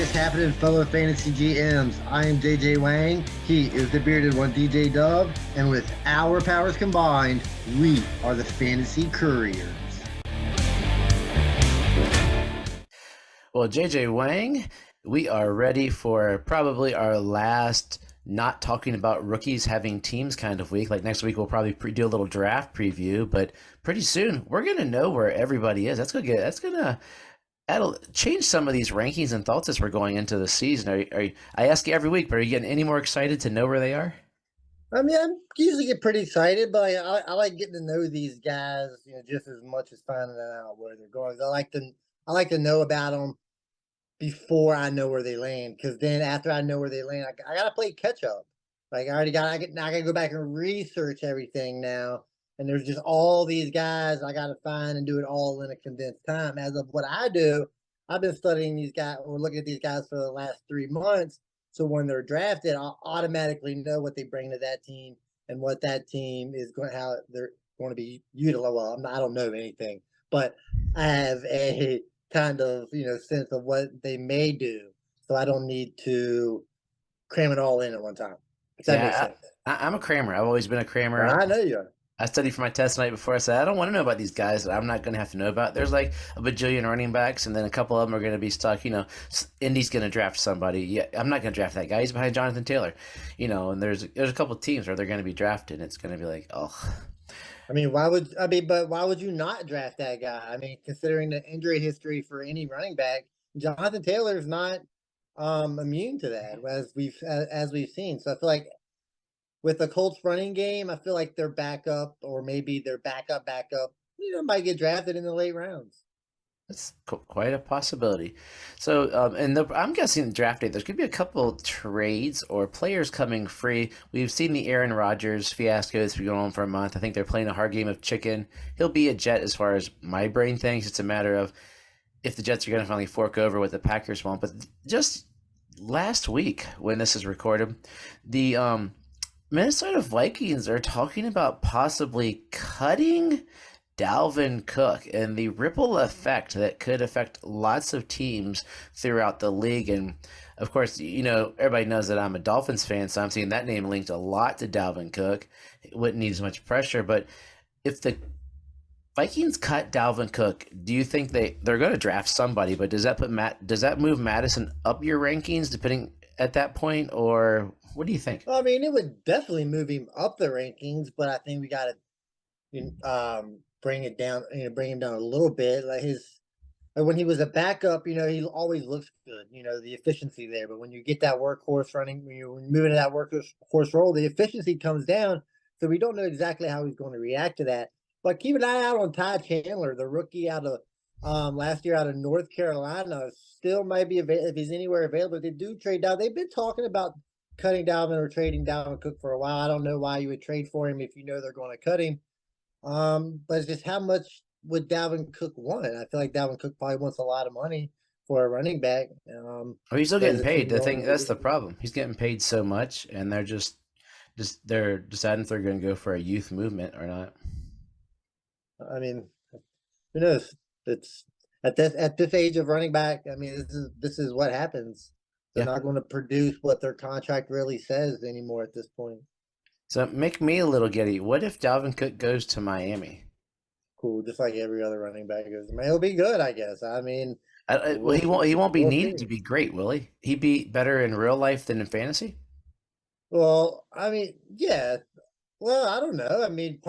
is happening, fellow fantasy GMs? I am JJ Wang. He is the bearded one, DJ Dub. And with our powers combined, we are the Fantasy Couriers. Well, JJ Wang, we are ready for probably our last not talking about rookies having teams kind of week. Like next week, we'll probably do a little draft preview, but pretty soon we're gonna know where everybody is. That'll change some of these rankings and thoughts as we're going into the season. I ask you every week, but are you getting any more excited to know where they are? I mean, I usually get pretty excited, but I like getting to know these guys, just as much as finding out where they're going. I like to know about them before I know where they land, because then after I know where they land, I gotta play catch up. Like I gotta go back and research everything now, and there's just all these guys I gotta find and do it all in a condensed time. As of what I do, I've been studying these guys or looking at these guys for the last 3 months. So when they're drafted, I'll automatically know what they bring to that team and what that team is going, how they're going to be utilized. Well, I don't know anything, but I have a kind of sense of what they may do, so I don't need to cram it all in at one time. If that makes Yeah, sense. I'm a crammer. I've always been a crammer. I know you are. I studied for my test tonight before. I said I don't want to know about these guys that I'm not going to have to know about. There's like a bajillion running backs, and then a couple of them are going to be stuck. Indy's going to draft somebody. Yeah, I'm not going to draft that guy. He's behind Jonathan Taylor. And there's a couple of teams where they're going to be drafted. And it's going to be like, oh, But why would you not draft that guy? I mean, considering the injury history for any running back, Jonathan Taylor is not immune to that, as we've seen. So I feel like with the Colts running game, I feel like their backup, or maybe their backup, might get drafted in the late rounds. that's quite a possibility. So, I'm guessing draft day, there's going to be a couple trades or players coming free. We've seen the Aaron Rodgers fiasco that's been going on for a month. I think they're playing a hard game of chicken. He'll be a Jet as far as my brain thinks. It's a matter of if the Jets are going to finally fork over what the Packers want. But just last week, when this is recorded, the Minnesota Vikings are talking about possibly cutting Dalvin Cook and the ripple effect that could affect lots of teams throughout the league. And of course, everybody knows that I'm a Dolphins fan, so I'm seeing that name linked a lot to Dalvin Cook. It wouldn't need as much pressure, but if the Vikings cut Dalvin Cook, do you think they're going to draft somebody? But does that move Madison up your rankings depending at that point, or what do you think? Well, I mean, it would definitely move him up the rankings, but I think we got to bring it down, bring him down a little bit. Like when he was a backup, he always looks good, the efficiency there. But when you get that workhorse running, when you're moving to that workhorse role, the efficiency comes down. So we don't know exactly how he's going to react to that. But keep an eye out on Ty Chandler, the rookie out of last year out of North Carolina. Still might be available if he's anywhere available. They do trade down. They've been talking about cutting Dalvin or trading Dalvin Cook for a while. I don't know why you would trade for him if you know they're going to cut him. But it's just how much would Dalvin Cook want? I feel like Dalvin Cook probably wants a lot of money for a running back. Oh, he's still getting paid. That's the problem. He's getting paid so much, and they're deciding if they're going to go for a youth movement or not. I mean, who knows? It's at this age of running back. I mean, this is what happens. They're not going to produce what their contract really says anymore at this point. So make me a little giddy. What if Dalvin Cook goes to Miami? Cool, just like every other running back goes. I mean, he'll be good, I guess. I mean, well, he won't be needed to be great, will he? He be better in real life than in fantasy? well, I mean, yeah. Well, I don't know. I mean,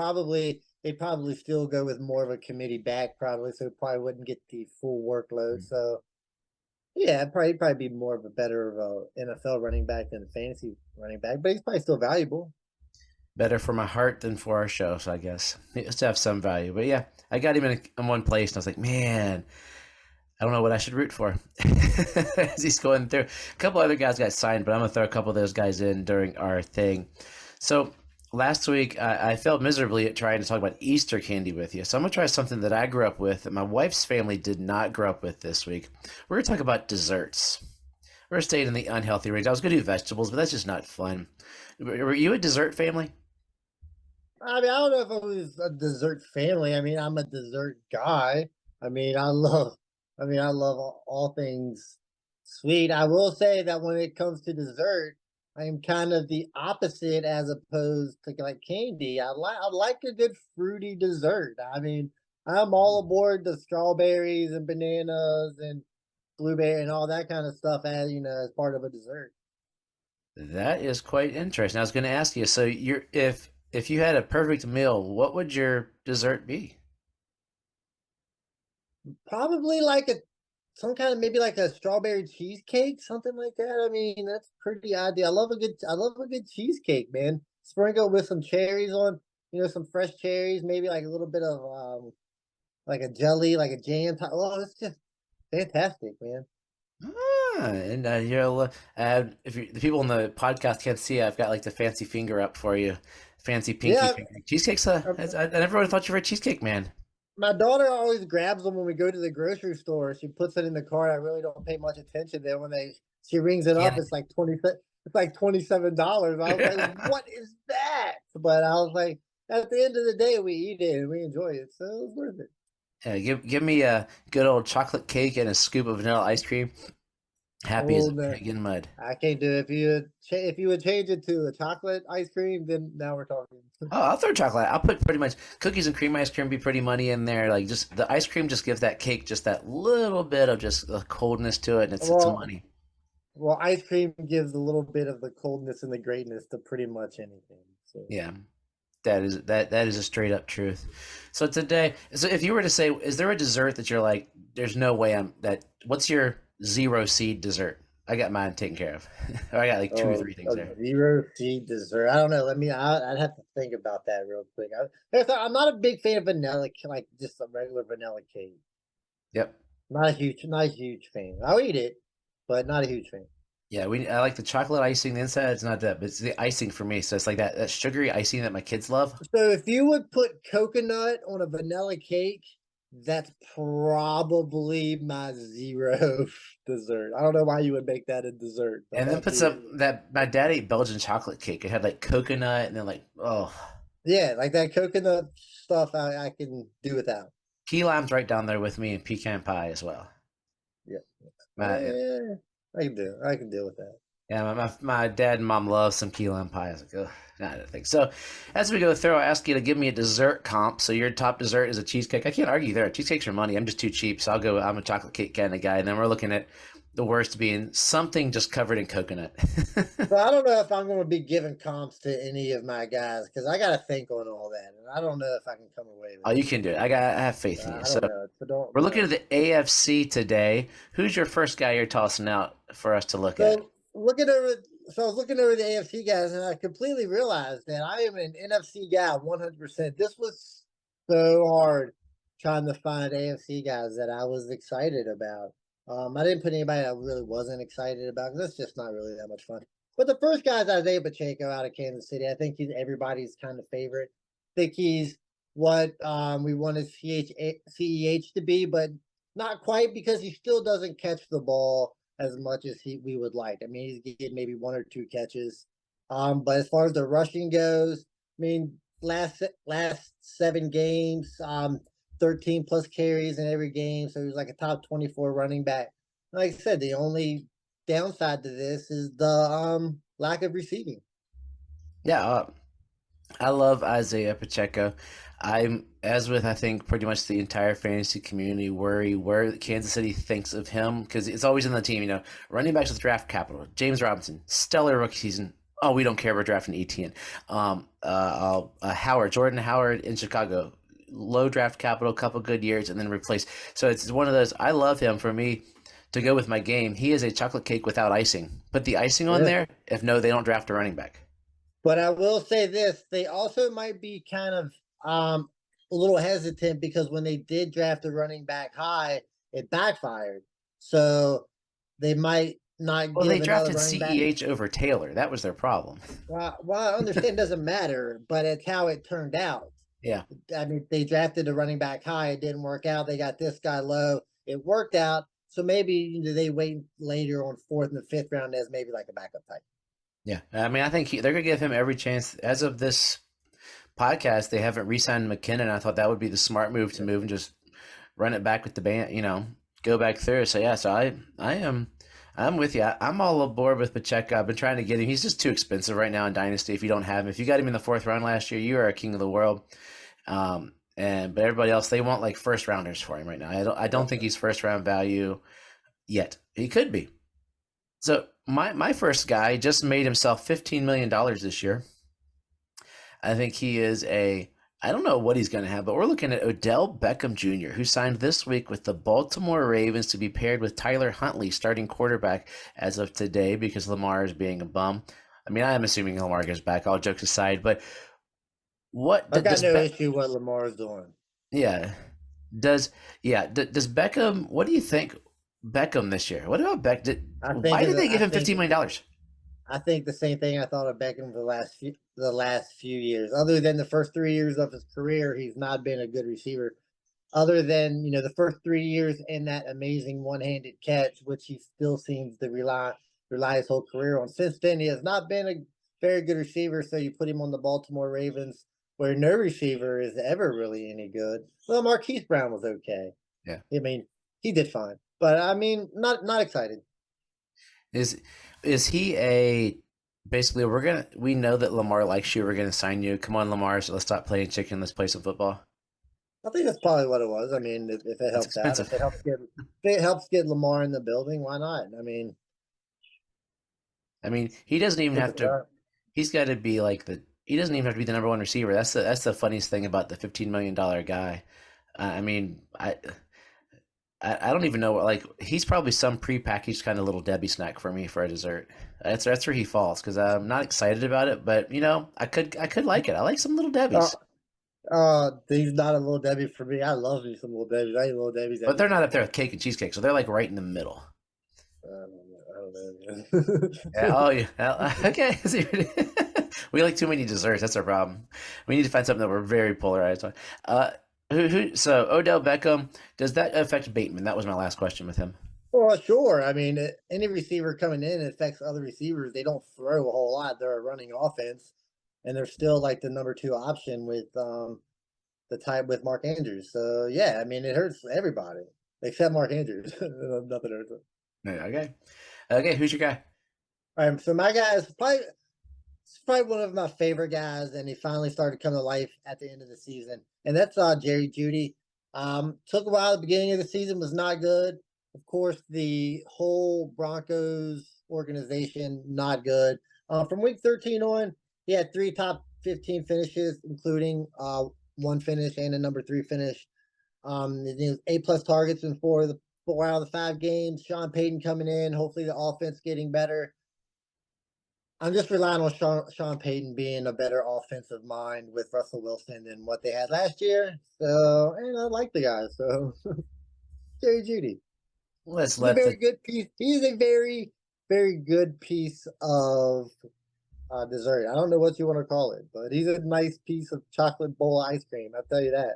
they'd probably still go with more of a committee back, probably, so probably wouldn't get the full workload. So yeah, probably be more of a better NFL running back than a fantasy running back, but he's probably still valuable. Better for my heart than for our show, so I guess he has to have some value. But yeah, I got him in one place, and I was like, man, I don't know what I should root for as he's going through. A couple other guys got signed, but I'm going to throw a couple of those guys in during our thing. So last week, I failed miserably at trying to talk about Easter candy with you. So I'm going to try something that I grew up with that my wife's family did not grow up with this week. We're going to talk about desserts. We're staying in the unhealthy range. I was going to do vegetables, but that's just not fun. Were you a dessert family? I mean, I don't know if it was a dessert family. I mean, I'm a dessert guy. I mean, I love all things Sweet. I will say that when it comes to dessert, I am kind of the opposite as opposed to like candy. I like a good fruity dessert. I mean, I'm all aboard the strawberries and bananas and blueberry and all that kind of stuff as as part of a dessert. That is quite interesting. I was going to ask you, so you're if you had a perfect meal, what would your dessert be? Probably like a some kind of maybe like a strawberry cheesecake, something like that. I mean, that's pretty ideal. I love a good cheesecake, man. Sprinkle with some cherries on, some fresh cherries, maybe like a little bit of like a jelly, like a jam. Oh, it's just fantastic, man. And if the people in the podcast can't see, I've got like the fancy finger up for you, fancy pinky Yeah, finger. Cheesecake's uh, I never would have thought you were a cheesecake man. my daughter always grabs them when we go to the grocery store. She puts it in the cart. I really don't pay much attention. Then when she rings it up, Yeah. it's like $27. I was like, what is that? But I was like, at the end of the day, we eat it and we enjoy it, so it was worth it. Yeah, give me a good old chocolate cake and a scoop of vanilla ice cream. Happy as Oh a no, pig in mud. I can't do it. If you would change it to a chocolate ice cream, then now we're talking. Oh, I'll throw chocolate. I'll put pretty much cookies and cream ice cream be pretty money in there. Like just the ice cream just gives that cake just that little bit of just the coldness to it, and it's Well, money. well, ice cream gives a little bit of the coldness and the greatness to pretty much anything. So. Yeah. That is a straight up truth. So if you were to say, is there a dessert that you're like, there's no way what's your zero seed dessert? I got mine taken care of. Or I got like two or Oh, three things a there. zero seed dessert. I don't know. I'd have to think about that real quick. I'm not a big fan of vanilla, like just a regular vanilla cake. Yep. Not a huge fan. I'll eat it, but not a huge fan. Yeah, I like the chocolate icing. The inside it's not that, but it's the icing for me. So it's like that sugary icing that my kids love. So if you would put coconut on a vanilla cake, that's probably my zero dessert. I don't know why you would make that a dessert, but And then that's put it. some that my dad ate Belgian chocolate cake. It had like coconut and then like Yeah, like that coconut stuff I can do without. key lime's right down there with me and pecan pie as well. Yeah. My Yeah, I can deal with that. Yeah, my dad and mom love some key lime pie. I was like, oh, I don't think so. As we go through, I'll ask you to give me a dessert comp. So your top dessert is a cheesecake. I can't argue there. Cheesecakes are money. I'm just too cheap. So I'm a chocolate cake kind of guy. And then we're looking at the worst being something just covered in coconut. So I don't know if I'm going to be giving comps to any of my guys because I got to think on all that, and I don't know if I can come away with Oh, you it. can do it. I have faith in you. I So don't know. So don't. we're looking at the AFC today. Who's your first guy you're tossing out for us to look at? So looking over, so I was looking over the AFC guys, and I completely realized that I am an NFC guy 100%. This was so hard trying to find AFC guys that I was excited about. I didn't put anybody I really wasn't excited about because that's just not really that much fun. But the first guy is Isaiah Pacheco out of Kansas City. I think he's everybody's kind of favorite. I think he's what we wanted CEH to be, but not quite because he still doesn't catch the ball as much as we would like. I mean, he's getting maybe one or two catches. But as far as the rushing goes, I mean, last 7 games, 13 plus carries in every game, so he was like a top 24 running back. Like I said, the only downside to this is the lack of receiving. Yeah, I love Isaiah Pacheco. I'm, as with I think pretty much the entire fantasy community, worry where Kansas City thinks of him because it's always in the team. Running backs with draft capital. James Robinson, stellar rookie season. Oh, we don't care. We're drafting ETN. Jordan Howard in Chicago, low draft capital, couple good years, and then replaced. So it's one of those. I love him. For me to go with my game, he is a chocolate cake without icing. Put the icing on Yeah. there. If no, they don't draft a running back. But I will say this, they also might be kind of a little hesitant because when they did draft a running back high, it backfired. So they might not Well, give they another drafted running back. CEH over Taylor. That was their problem. Well, I understand it doesn't matter, but it's how it turned out. Yeah. I mean, they drafted a running back high, it didn't work out. They got this guy low, it worked out. So maybe they wait later on fourth and the fifth round as maybe like a backup type. Yeah. I mean, I think they're going to give him every chance. As of this podcast, they haven't re-signed McKinnon. I thought that would be the smart move to move and just run it back with the band, go back through. So yeah, so I'm I'm with you. I'm all aboard with Pacheco. I've been trying to get him. He's just too expensive right now in Dynasty. If you don't have him, if you got him in the fourth round last year, you are a king of the world. But everybody else, they want like first rounders for him right now. I don't think he's first round value yet. He could be. So my first guy just made himself $15 million this year. I think he is a. I don't know what he's going to have, but we're looking at Odell Beckham Jr., who signed this week with the Baltimore Ravens to be paired with Tyler Huntley, starting quarterback as of today, because Lamar is being a bum. I mean, I am assuming Lamar goes back. All jokes aside, but what I've got does no issue what Lamar's doing. yeah does does Beckham? What do you think Beckham this year? What about I think why is did they give I him think $15 million? I think the same thing I thought of Beckham for the last few years. Other than the first 3 years of his career, he's not been a good receiver. Other than the first 3 years and that amazing one-handed catch, which he still seems to rely his whole career on. Since then, he has not been a very good receiver. So you put him on the Baltimore Ravens, where no receiver is ever really any good. Well, Marquise Brown was okay. Yeah. I mean, he did fine, but I mean, not excited. Is he a basically we know that Lamar likes you, we're gonna sign you. Come on, Lamar, so let's stop playing chicken, let's play some football. I think that's probably what it was. I mean, if it It's helps out, expensive. if it helps get Lamar in the building, why not? I mean, I mean, he doesn't even look have at to that. he's gotta be like he doesn't even have to be the number one receiver. That's the funniest thing about the $15 million guy. I mean, I don't even know what, like, he's probably some prepackaged kind of little Debbie snack for me for a dessert. That's where he falls, because I'm not excited about it, but I could like it. I like some little Uh, Debbies. he's not a little Debbie for me. I love me some little Debbies. I eat little Debbies But every they're not up day. there with cake and cheesecake, so they're like right in the middle. I don't know. Yeah. Oh, yeah. Okay. We like too many desserts. That's our problem. We need to find something that we're very polarized on. Uh, so Odell Beckham, does that affect Bateman? That was my last question with him. Well, sure. I mean, any receiver coming in affects other receivers. They don't throw a whole lot. They're a running offense, and they're still like the number two option with the type with Mark Andrews. So yeah, I mean, it hurts everybody except Mark Andrews. Nothing hurts him. Yeah, okay. Okay. Who's your guy? All right, so my guy is probably one of my favorite guys, and he finally started coming to life at the end of the season, and that's Jerry Judy. Took a while. The beginning of the season was not good. Of course, the whole Broncos organization not good. From week 13 on, he had three top 15 finishes, including one finish and a number three finish. A+ targets in four out of the 5 games. Sean Payton coming in. Hopefully, the offense getting better. I'm just relying on Sean Payton being a better offensive mind with Russell Wilson than what they had last year. So, and I like the guy. So, Jerry Judy, Let's he's a let the very good piece. He's a very, very good piece of dessert. I don't know what you want to call it, but he's a nice piece of chocolate bowl ice cream. I'll tell you that.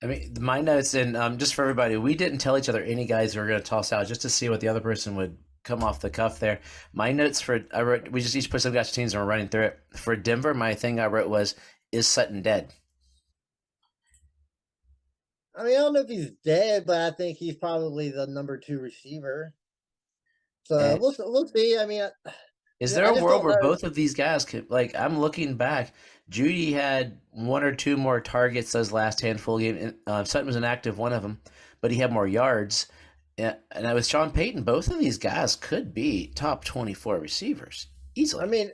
I mean, my notes, and just for everybody, we didn't tell each other any guys we were going to toss out just to see what the other person would come off the cuff there. My notes I wrote, we just each put some guys' teams and we're running through it. For Denver, my thing I wrote was, is Sutton dead? I mean, I don't know if he's dead, but I think he's probably the number two receiver. So And we'll see. I mean, is there I a just world don't where know. both of these guys could, like, I'm looking back, Judy had one or two more targets those last handful of games. Sutton was an active one of them, but he had more yards. And I was Sean Payton. Both of these guys could be top 24 receivers I easily. mean,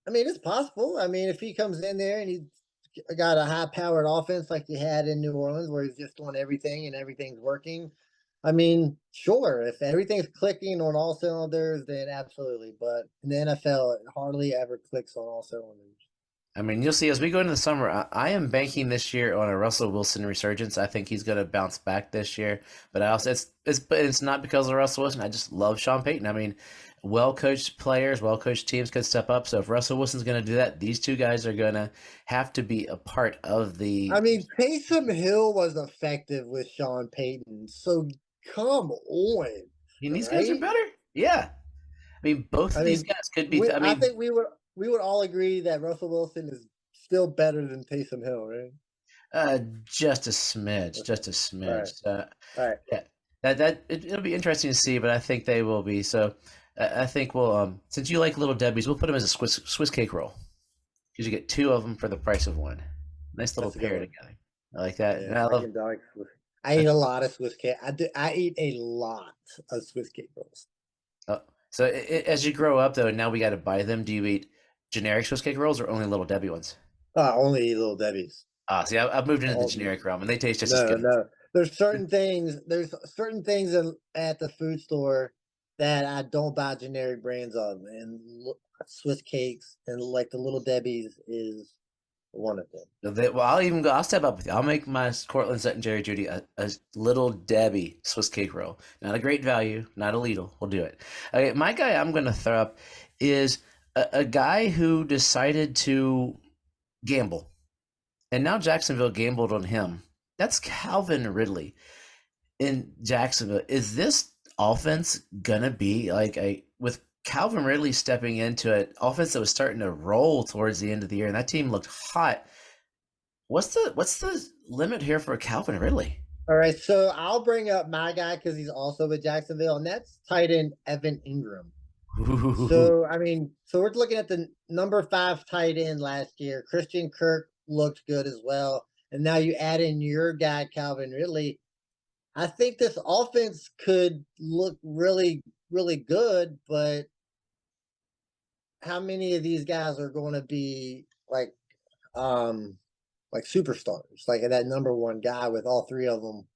it's possible. I mean, if he comes in there and he's got a high-powered offense like he had in New Orleans, where he's just doing everything and everything's working, I mean, sure. If everything's clicking on all cylinders, then absolutely. But in the NFL, it hardly ever clicks on all cylinders. I mean, you'll see as we go into the summer. I am banking this year on a Russell Wilson resurgence. I think he's going to bounce back this year. But I also but it's not because of Russell Wilson. I just love Sean Payton. I mean, well coached players, well coached teams could step up. So if Russell Wilson's going to do that, these two guys are going to have to be a part of I the. mean, Taysom Hill was effective with Sean Payton, so come on, I mean, these guys are right? better. Yeah, I mean, both I of these mean, guys could be. I I mean, think we would all agree that Russell Wilson is still better than Taysom Hill, right? just a smidge, just a All right, smidge. all right. Yeah, It'll be interesting to see, but I think they will be. So I think we'll since you like Little Debbie's, we'll put them as a Swiss cake roll because you get two of them for the price of one. Nice little That's a good pair one. together. I like that. Yeah, And I love. I like Swiss. I eat a lot of Swiss cake. I eat a lot of Swiss cake rolls. So as you grow up, though, now we got to buy them. Do you eat generic Swiss cake rolls or only Little Debbie ones? I only eat Little Debbie's. Ah, see, I've moved into the All, generic realm, and they taste just as no, good. no. There's certain things. There's certain things at the food store that I don't buy generic brands of, and Swiss cakes and like the Little Debbie's is one of them. Well, I'll even go. I'll step up with you. I'll make my Cortland Sutton Jerry Judy a Little Debbie Swiss cake roll. Not a great value, not illegal. We'll do it. Okay, my guy I'm going to throw up is a guy who decided to gamble, and now Jacksonville gambled on him. That's Calvin Ridley in Jacksonville. Is this offense gonna be like with Calvin Ridley stepping into an offense that was starting to roll towards the end of the year, and that team looked hot? What's the limit here for Calvin Ridley? All right, so I'll bring up my guy because he's also with Jacksonville, and that's tight end Evan Ingram. So I mean, so we're looking at the number 5 tight end last year. Christian Kirk looked good as well, and now you add in your guy Calvin Ridley. I think this offense could look really, really good, but how many of these guys are going to be like superstars, like that number 1 guy with all 3 of them,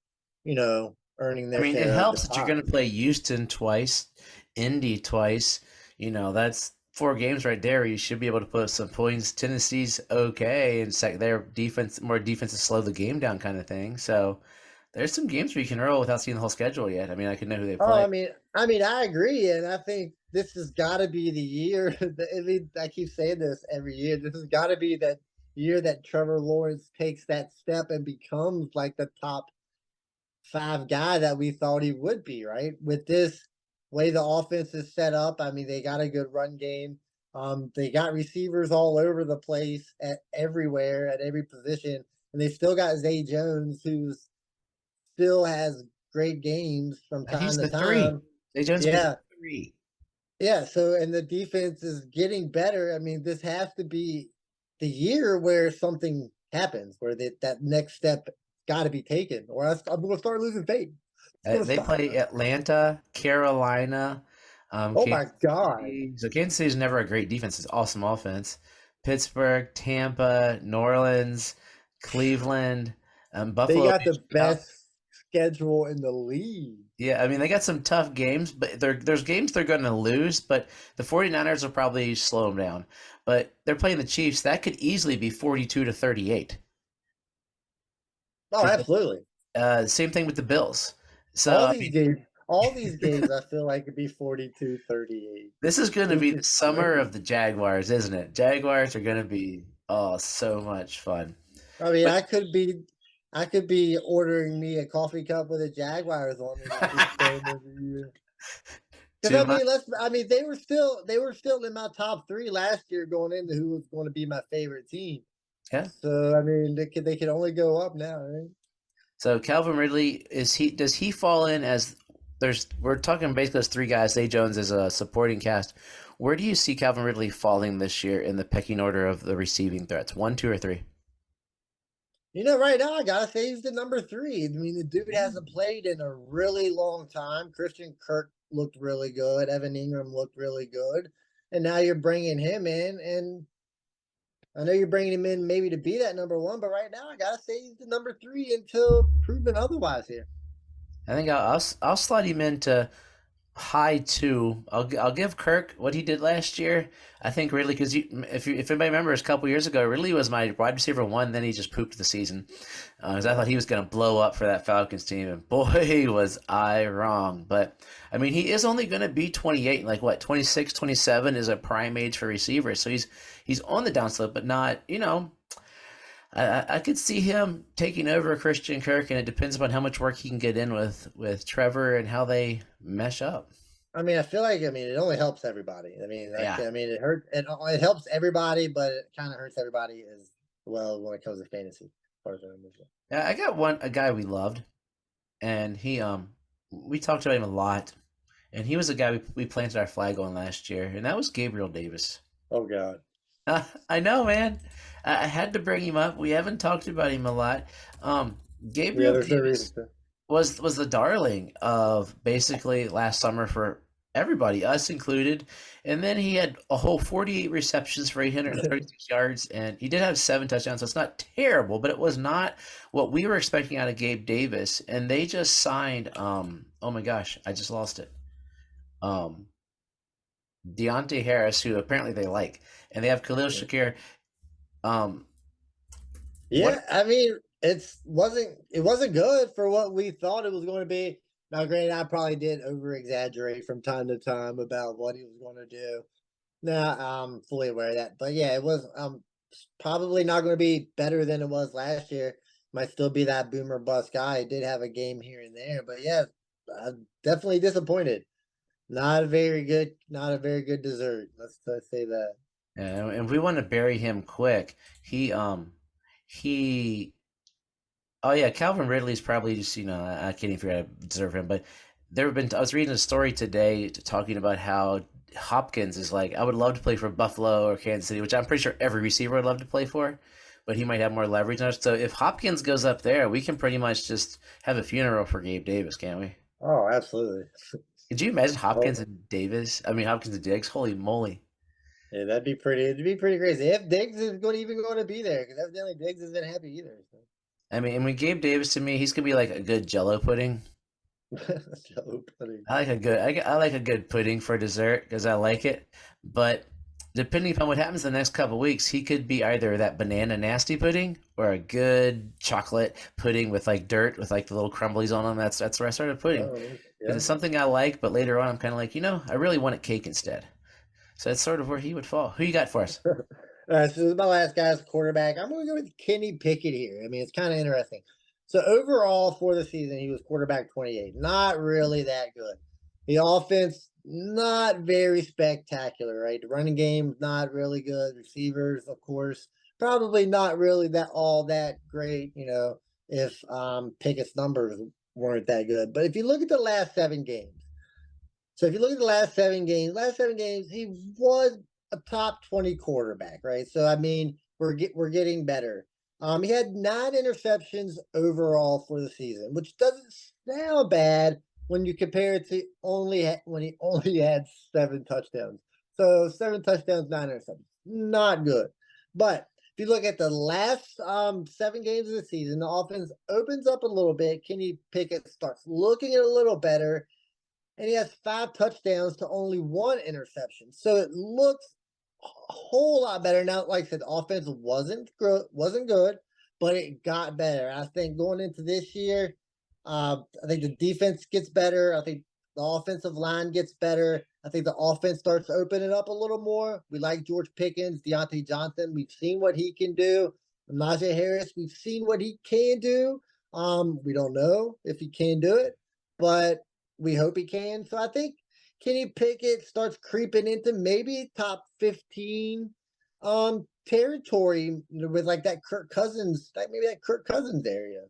earning I their mean, it share of the helps that you're pie. going to play Houston twice, Indy twice. That's 4 games right there. You should be able to put some points. Tennessee's okay, and their defense, more defense to slow the game down, kind of thing. So there's some games where you can roll without seeing the whole schedule yet. I mean, I could know who they Oh, play. I agree, and I think this has got to be the year. I keep saying this every year. This has got to be that year that Trevor Lawrence takes that step and becomes like the top 5 guy that we thought he would be. Right, with this way the offense is set up. I mean, they got a good run game. They got receivers all over the place at everywhere at every position, and they still got Zay Jones, who's still has great games from He's time to the three. time. Zay Jones will be the Yeah, three. yeah. So, and the defense is getting better. I mean, this has to be the year where something happens, where that next step got to be taken, or else I'm going to start losing faith. It's going to They stop. play Atlanta, Carolina, Oh my Kansas God. City. So Kansas City is never a great defense. It's awesome offense. Pittsburgh, Tampa, New Orleans, Cleveland, They Buffalo. got the best schedule in the league. Yeah, I mean, they got some tough games, but there's games they're going to lose, but the 49ers will probably slow them down. But they're playing the Chiefs. That could easily be 42-38. Oh, absolutely. Same thing with the Bills. So, I mean, All these games, I feel like could be 42-38. this is going to This be the is summer crazy. of the Jaguars, isn't it? Jaguars are going to be so much fun. I mean, But I could be ordering me a coffee cup with the Jaguars on it at this point of the year. Because too much. I mean, they were still in my top 3 last year going into who was going to be my favorite team. Yeah. So I mean, they could only go up now, right? So Calvin Ridley does he fall in as we're talking basically as 3 guys. Zay Jones is a supporting cast. Where do you see Calvin Ridley falling this year in the pecking order of the receiving threats? 1, 2, or 3? Right now I gotta say he's the number 3. I mean, the dude hasn't played in a really long time. Christian Kirk looked really good. Evan Ingram looked really good, and now you're bringing him in, and I know you're bringing him in maybe to be that number 1, but right now I gotta say he's the number 3 until proven otherwise here. I think I'll slide him into high 2. I'll give Kirk what he did last year. I think Ridley, because if anybody remembers a couple years ago, Ridley was my wide receiver 1. Then he just pooped the season because I thought he was going to blow up for that Falcons team, and boy was I wrong. But I mean, he is only going to be 28. Like what, 26, 27 is a prime age for receivers. So he's on the downslope, but not. I could see him taking over Christian Kirk, and it depends upon how much work he can get in with Trevor and how they mesh up. I mean, I feel like it only helps everybody. Yeah. It hurt. It helps everybody, but it kind of hurts everybody as well when it comes to fantasy. As far as I'm concerned. Yeah, I got a guy we loved, and he we talked about him a lot, and he was a guy we planted our flag on last year, and that was Gabriel Davis. Oh God. I know, man. I had to bring him up. We haven't talked about him a lot. Um, Yeah, Gabriel there's no reason Davis to. was the darling of basically last summer for everybody, us included. And then he had a whole 48 receptions for 836 yards, and he did have 7 touchdowns. So it's not terrible, but it was not what we were expecting out of Gabe Davis. And they just signed. Oh my gosh, I just lost it. Um, Deontay Harris, who apparently they like, and they have Khalil Shakir. Um, what Yeah, I mean, it wasn't good for what we thought it was going to be. Now, granted, I probably did over exaggerate from time to time about what he was going to do. No, I'm fully aware of that. But yeah, it was probably not going to be better than it was last year. Might still be that boomer bust guy. He did have a game here and there, but yeah, definitely disappointed. Not a very good dessert. Let's say that. and we want to bury him quick. He oh yeah, Calvin Ridley's probably just I can't even figure out to deserve him, but there have been I was reading a story today talking about how Hopkins is like I would love to play for Buffalo or Kansas City, which I'm pretty sure every receiver would love to play for, but he might have more leverage on us. So if Hopkins goes up there, we can pretty much just have a funeral for Gabe Davis, can't we? Oh, absolutely. Could you imagine Hopkins Oh, and Davis? I mean Hopkins and Diggs. Holy moly! yeah, that'd be pretty. It'd be pretty crazy if Diggs is going to be there because evidently Diggs isn't happy either. So. I mean, and when Gabe Davis to me, he's gonna be like a good Jello pudding. Jello pudding. I like a good pudding for dessert because I like it. But depending upon what happens the next couple weeks, he could be either that banana nasty pudding or a good chocolate pudding with like dirt with like the little crumblies on them. That's where I started pudding Oh, because yeah. it's something I like. But later on, I'm kind of like I really wanted cake instead. So that's sort of where he would fall. Who you got for us? All right, so this is my last guy's quarterback. I'm going to go with Kenny Pickett here. I mean, it's kind of interesting. So overall for the season, he was quarterback 28. Not really that good. The offense, not very spectacular, right? The running game, not really good. Receivers, of course, probably not really that all that great. If Pickett's numbers weren't that good. But if you look at the last 7 games, so if you look at the last 7 games, he was a top 20 quarterback, right? So I mean, we're getting better. He had 9 interceptions overall for the season, which doesn't sound bad when you compare it to when he only had 7 touchdowns. So 7 touchdowns, 9 interceptions, not good. But if you look at the last 7 games of the season, the offense opens up a little bit. Kenny Pickett starts looking a little better and he has 5 touchdowns to only 1 interception. So it looks a whole lot better now. Like I said, the offense wasn't good, but it got better. I think going into this year, I think the defense gets better. I think the offensive line gets better. I think the offense starts to open it up a little more. We like George Pickens, Deontay Johnson. We've seen what he can do. Najee Harris, we've seen what he can do. We don't know if he can do it, but we hope he can. So I think Kenny Pickett starts creeping into maybe top 15 territory with like that Kirk Cousins, like maybe that Kirk Cousins area.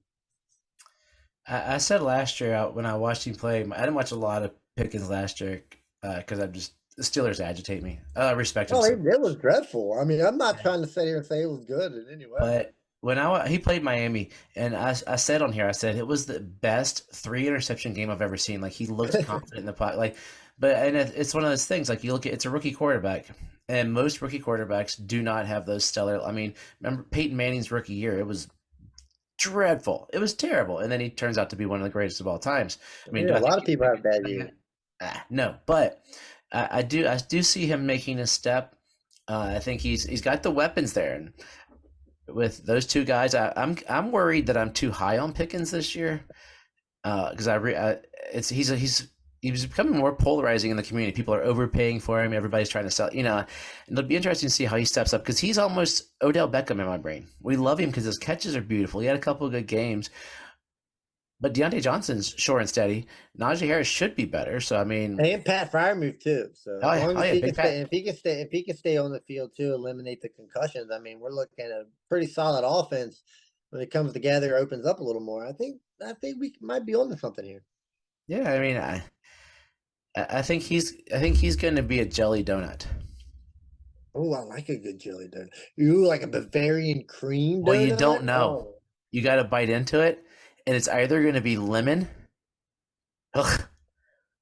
I said last year when I watched him play, I didn't watch a lot of Pickens last year because I'm just the Steelers agitate me. I respect him Oh, so it much, was dreadful. I mean, I'm not trying to sit here and say it was good in any way. but when he played Miami, and I said on here, I said it was the best 3 interception game I've ever seen. Like he looked confident in the pot, like, but and it's one of those things. Like you look at it's a rookie quarterback, and most rookie quarterbacks do not have those stellar. I mean, remember Peyton Manning's rookie year? It was dreadful. It was terrible, and then he turns out to be one of the greatest of all times. I mean, do Yeah, a I think lot of he's people going to have be bad that years. guy? No, but I do see him making a step. I think he's got the weapons there, and with those two guys, I'm worried that I'm too high on Pickens this year because it's he's becoming more polarizing in the community. People are overpaying for him. Everybody's trying to sell. And it'll be interesting to see how he steps up because he's almost Odell Beckham in my brain. We love him because his catches are beautiful. He had a couple of good games, but Deontay Johnson's sure and steady. Najee Harris should be better. So I mean, And Pat Fryermuth too. So as long oh as yeah, he can Big stay, Pat. if he can stay on the field too, eliminate the concussions. I mean, we're looking at a pretty solid offense when it comes together, opens up a little more. I think we might be on to something here. Yeah, I mean, I think he's going to be a jelly donut. Oh, I like a good jelly donut. Ooh, like a Bavarian cream Well, you donut? don't know. Oh, You got to bite into it, and it's either going to be lemon. Ugh,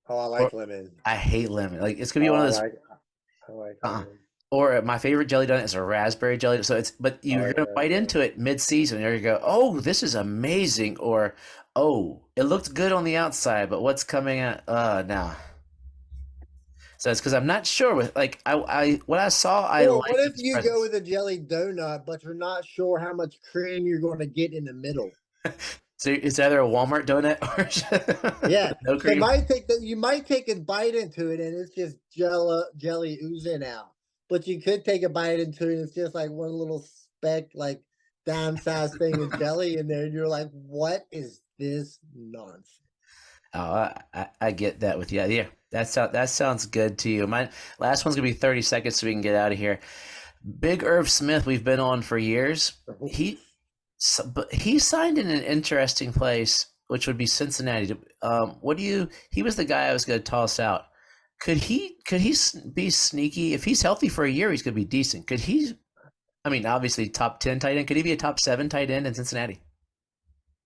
oh, I or like lemon. I hate lemon. Like it's gonna be Oh, one of those. I like Uh-uh. lemon. Or my favorite jelly donut is a raspberry jelly. So it's but Oh, you're gonna yeah, bite yeah. into it mid-season. You're gonna go, oh, this is amazing, or oh, it looked good on the outside, but what's coming out? Now. So it's because I'm not sure with like I what I saw I Or what liked if its you go presence. with a jelly donut, but you're not sure how much cream you're going to get in the middle? So it's either a Walmart donut Yeah. or no So cream. you might take a bite into it and it's just jelly oozing out. But you could take a bite into it and it's just like one little speck, like dime sized thing of jelly in there, and you're like, what is this nonsense? Oh, I get that with you. Yeah, that sounds good to you. My last one's gonna be 30 seconds so we can get out of here. Big Irv Smith, we've been on for years. But he signed in an interesting place, which would be Cincinnati. What do you? He was the guy I was going to toss out. Could he be sneaky if he's healthy for a year? He's going to be decent. Could he? I mean, obviously top 10 tight end. Could he be a top 7 tight end in Cincinnati?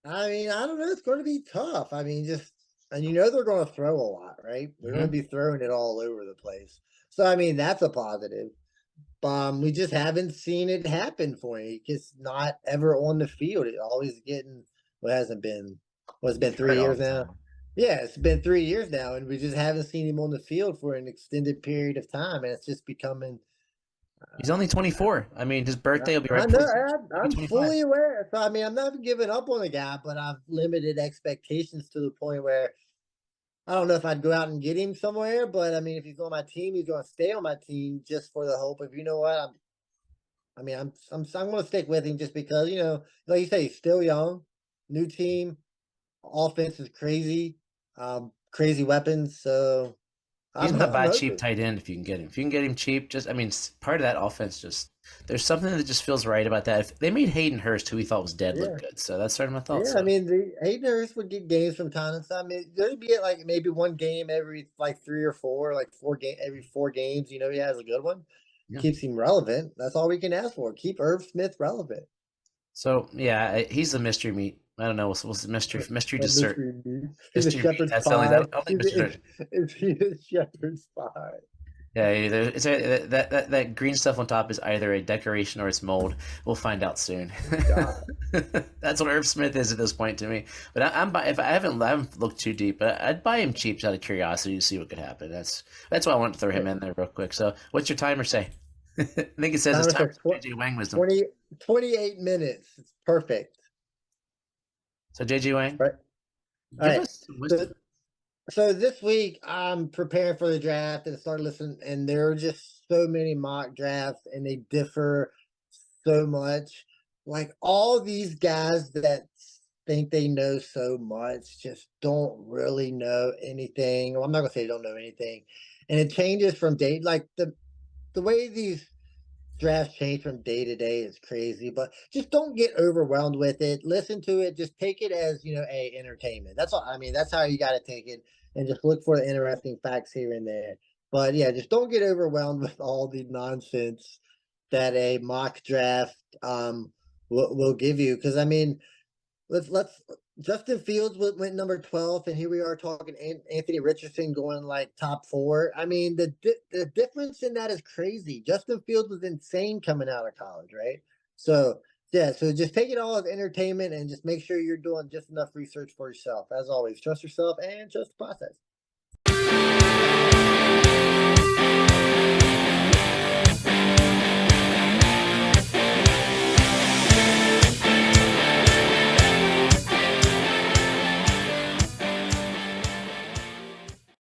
I mean, I don't know. It's going to be tough. I mean, just, and you know, they're going to throw a lot, right? They're going to Hmm. be throwing it all over the place. So, I mean, that's a positive. We just haven't seen it happen for him. He's just not ever on the field. It always getting what hasn't been. What's been He's three hurt all years the now? time. Yeah, it's been 3 years now, and we just haven't seen him on the field for an extended period of time, and it's just becoming. He's only 24. I mean, his birthday will be I right know. before he'll be I'm 25. fully aware. So I mean, I'm not giving up on the guy, but I've limited expectations to the point where I don't know if I'd go out and get him somewhere. But I mean, if he's on my team, he's going to stay on my team just for the hope of, you know what, I mean, I'm going to stick with him just because, you know, like you say, he's still young, new team, offense is crazy, crazy weapons. So He's I'm my I'm buy cheap hoping. tight end if you can get him. If you can get him cheap, just I mean, part of that offense just there's something that just feels right about that. If they made Hayden Hurst, who we thought was dead, look Yeah. good, so that's sort of my thought. Yeah, I So mean, the Hayden Hurst would get games from time to time. There'd be like maybe one game every like 3 or 4, like every 4 games. You know, he has a good one, yeah, keeps him relevant. That's all we can ask for. Keep Irv Smith relevant. so yeah, he's the mystery meat. I don't know what's the mystery A dessert. mystery meat. He's a Mystery meat. shepherd's That's the only pie. that only He's mystery dessert. is he a shepherd's pie? Yeah, that green stuff on top is either a decoration or it's mold. We'll find out soon. Oh God. That's what Irv Smith is at this point to me. But if I haven't looked too deep, but I'd buy him cheap out of curiosity to see what could happen. That's why I wanted to throw him in there real quick. So, what's your timer say? I think it says it's Timer time says for some JJ Wang wisdom. 20, 28 minutes. It's perfect. So, JJ Wang, Right. All give right. us some So wisdom. So this week I'm preparing for the draft and started listening, and there are just so many mock drafts, and they differ so much. Like all these guys that think they know so much just don't really know anything. Well, I'm not gonna say they don't know anything, and it changes from day. Like the way these drafts change from day to day is crazy, but just don't get overwhelmed with it. Listen to it. Just take it as, you know, a entertainment. That's all. I mean, that's how you got to take it, and just look for the interesting facts here and there. But yeah, just don't get overwhelmed with all the nonsense that a mock draft will give you. Because I mean, let's Justin Fields went number 12, and here we are talking Anthony Richardson going like top 4. I mean, the difference in that is crazy. Justin Fields was insane coming out of college, right? So yeah, so just take it all as entertainment and just make sure you're doing just enough research for yourself. As always, trust yourself and trust the process.